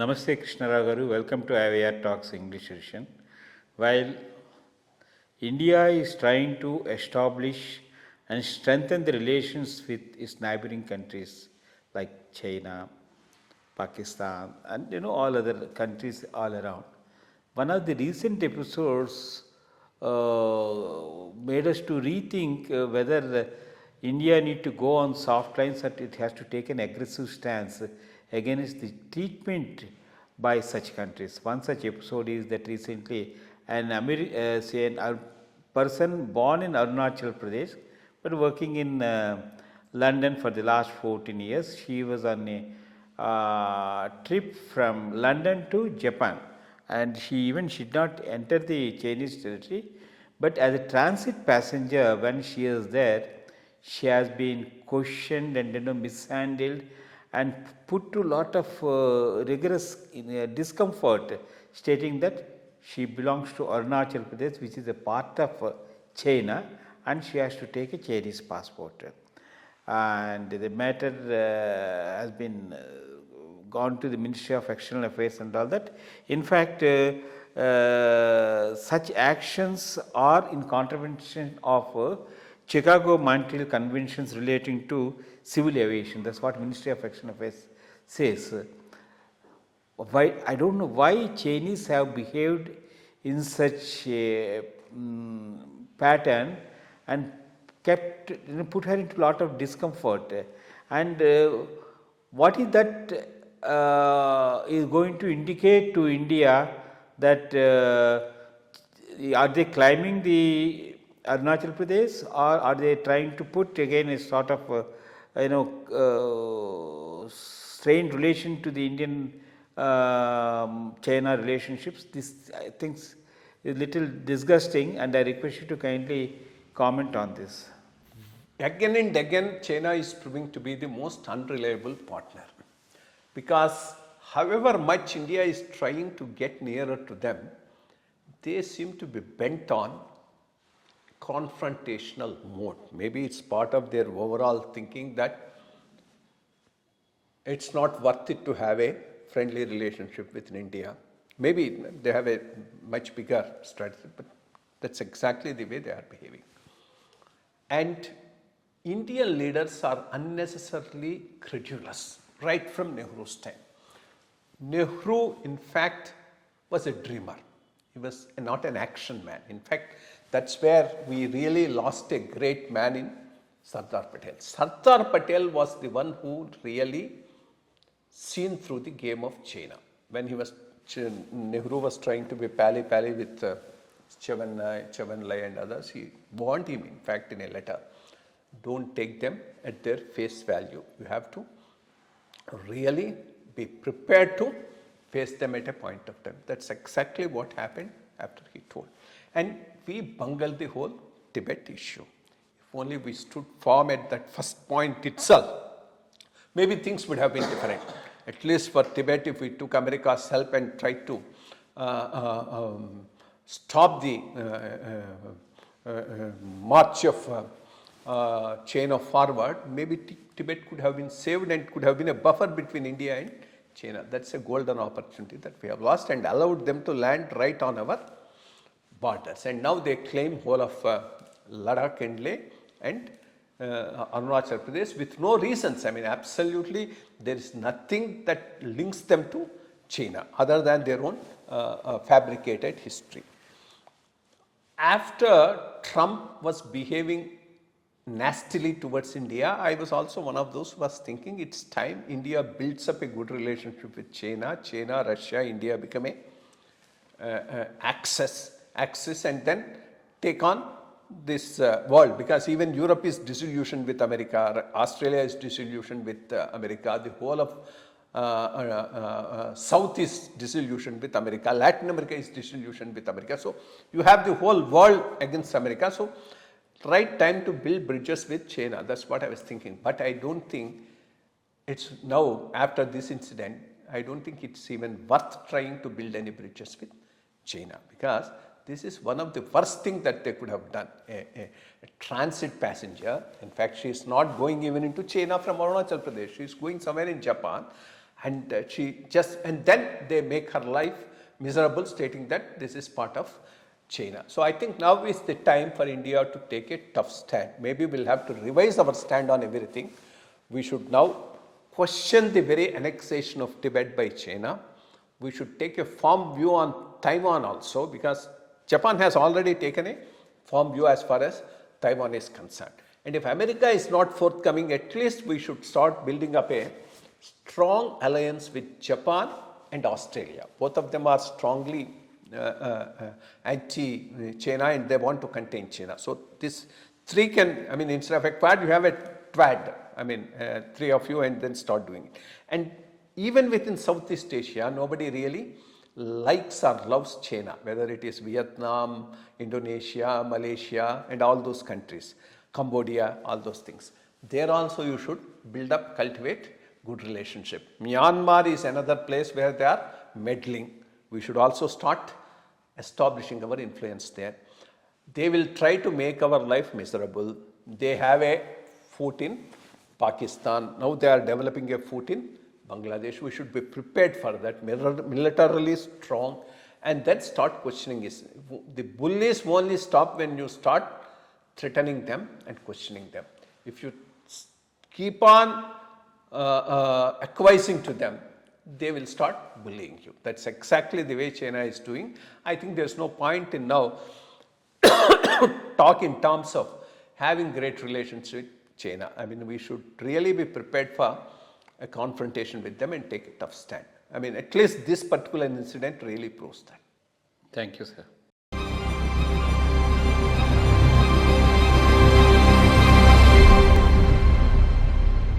Namaste Krishna Rao garu. Welcome to IYRTalks English edition. While India is trying to establish and strengthen the relations with its neighboring countries like China, Pakistan, and all other countries all around. One of the recent episodes made us to rethink whether India need to go on soft lines or it has to take an aggressive stance against the treatment by such countries. One such episode is that recently a person born in Aruna Chal Pradesh but working in London for the last 14 years. She was on a trip from London to Japan, and she even did not enter the Chinese territory, but as a transit passenger when she is there, she has been questioned and mishandled and put to a lot of rigorous discomfort, stating that she belongs to Arunachal Pradesh, which is a part of China, and she has to take a Chinese passport. And the matter has been gone to the Ministry of External Affairs and all that. In fact, such actions are in contravention of Chicago Montreal Conventions relating to civil aviation. That's what Ministry of External Affairs says. Why, I don't know why Chinese have behaved in such a pattern and put her into a lot of discomfort. And what is that is going to indicate to India that are they climbing the Arunachal Pradesh, or are they trying to put again a sort of strained relation to the Indian China relationships? This, I think, is a little disgusting, and I request you to kindly comment on this. Again and again, China is proving to be the most unreliable partner, because however much India is trying to get nearer to them, they seem to be bent on confrontational mode. Maybe it's part of their overall thinking that it's not worth it to have a friendly relationship with India. Maybe they have a much bigger strategy, but that's exactly the way they are behaving. And Indian leaders are unnecessarily credulous right from Nehru's time. Nehru, in fact, was a dreamer. He was not an action man. In fact, that's where we really lost a great man in Sardar Patel. Sardar Patel was the one who really seen through the game of China. When Nehru was trying to be pally-pally with Chavanlai and others, he warned him, in fact, in a letter, don't take them at their face value. You have to really be prepared to face them at a point of time. That's exactly what happened after he told. And we bungled the whole Tibet issue. If only we stood firm at that first point itself, maybe things would have been different. At least for Tibet, if we took America's help and tried to stop the march of China forward, maybe Tibet could have been saved and could have been a buffer between India and China. That's a golden opportunity that we have lost, and allowed them to land right on our borders. And now they claim whole of Ladakh and Leh and Arunachal Pradesh with no reasons. I mean, absolutely, there is nothing that links them to China other than their own fabricated history. After Trump was behaving nastily towards India, I was also one of those who was thinking it's time India builds up a good relationship with China. China, Russia, India become a axis, and then take on this world, because even Europe is disillusioned with America, Australia is disillusioned with America, the whole of South is disillusioned with America, Latin America is disillusioned with America. So you have the whole world against America. So right time to build bridges with China. That's what I was thinking. But I don't think it's now, after this incident, I don't think it's even worth trying to build any bridges with China, because this is one of the worst things that they could have done. A transit passenger, in fact, she is not going even into China from Arunachal Pradesh, she is going somewhere in Japan, And and then they make her life miserable, stating that this is part of China. So I think now is the time for India to take a tough stand. Maybe we'll have to revise our stand on everything. We should now question the very annexation of Tibet by China. We should take a firm view on Taiwan also, because Japan has already taken a firm view as far as Taiwan is concerned. And if America is not forthcoming, at least we should start building up a strong alliance with Japan and Australia. Both of them are strongly anti-China and they want to contain China. So this three can, I mean, instead of a quad, you have a twad. I mean, three of you, and then start doing it. And even within Southeast Asia, nobody really likes or loves China, whether it is Vietnam, Indonesia, Malaysia, and all those countries, Cambodia, all those things. There also you should build up, cultivate good relationship. Myanmar is another place where they are meddling. We should also start establishing our influence there. They will try to make our life miserable. They have a foot in Pakistan. Now they are developing a foot in Bangladesh. We should be prepared for that, militarily strong, and then start questioning is. The bullies only stop when you start threatening them and questioning them. If you keep on acquiescing to them, they will start bullying you. That's exactly the way China is doing. I think there's no point in now talk in terms of having great relations with China. I mean, we should really be prepared for a confrontation with them and take a tough stand. I mean, at least this particular incident really proves that. Thank you, sir.